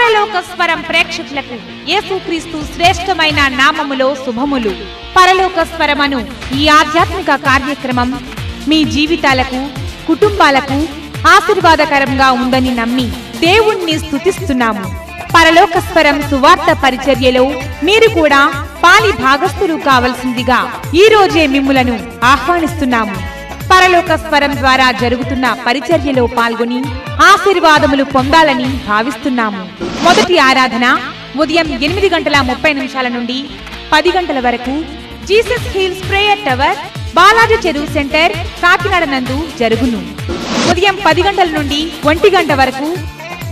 పరలోక స్వరం ప్రేక్షకులకు యేసుక్రీస్తు శ్రేష్టమైన నామములో శుభములు. పరలోక స్వరమను ఈ ఆధ్యాత్మిక కార్యక్రమం మీ జీవితాలకు, కుటుంబాలకు ఆశీర్వాదకరంగా ఉందని నమ్మి దేవుణ్ణి స్తుతిస్తున్నాము. పరలోక స్వరం సువార్త పరిచర్యలో మీరు కూడా పాలి భాగస్థులు కావలసిందిగా ఈ రోజే మిమ్ములను ఆహ్వానిస్తున్నాము. పరలోక స్వరం ద్వారా జరుగుతున్న పరిచర్యలో పాల్గొని ఆశీర్వాదములు పొందాలని భావిస్తున్నాము. మొదటి ఆరాధన ఉదయం 8:30 నుండి 10 వరకు Jesus hills prayer tower, Balaji చెరువు సెంటర్, కాకినాడ నందు జరుగును. ఉదయం 10 నుండి 1 వరకు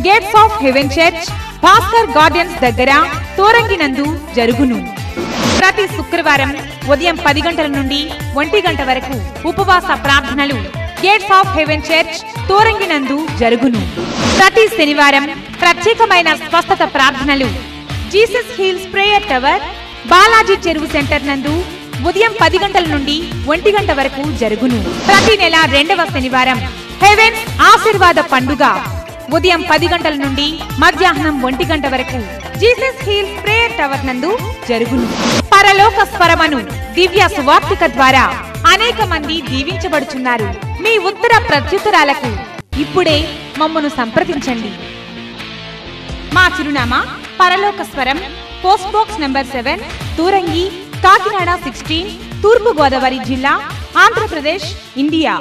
gates of haven church, Bhaskar gardens దగ్గర, తోరంగి నందు జరుగును. ప్రతి శుక్రవారం ఉదయం 10 నుండి 1 వరకు ఉపవాస ప్రార్థనలు gates of haven church, Thorangi నందు జరుగును. ప్రతి శనివారం ప్రత్యేకమైన స్వస్థత ప్రార్థనలు Jesus hills prayer tower, Balaji చెరువు సెంటర్ నందు ఉదయం 10 నుండి 1 వరకు జరుగును. ప్రతి నెల 2వ శనివారం హెవెన్స్ ఆశీర్వాద పండుగ ఉదయం 10 నుండి మధ్యాహ్నం 1 వరకు జీసస్ హిల్స్ ప్రేయర్ టవర్ నందు జరుగును. పరలోక స్వరమను దివ్య సువార్తిక ద్వారా అనేక మంది దీవించబడుచున్నారు. మీ ఉత్తర ప్రత్యుత్తరాలకు ఇప్పుడే మమ్మను సంప్రదించండి. మా చిరునామా పరలోక స్వరం, post box number 7, Turangi, Kakinada 16, తూర్పు గోదావరి జిల్లా, ఆంధ్రప్రదేశ్, ఇండియా.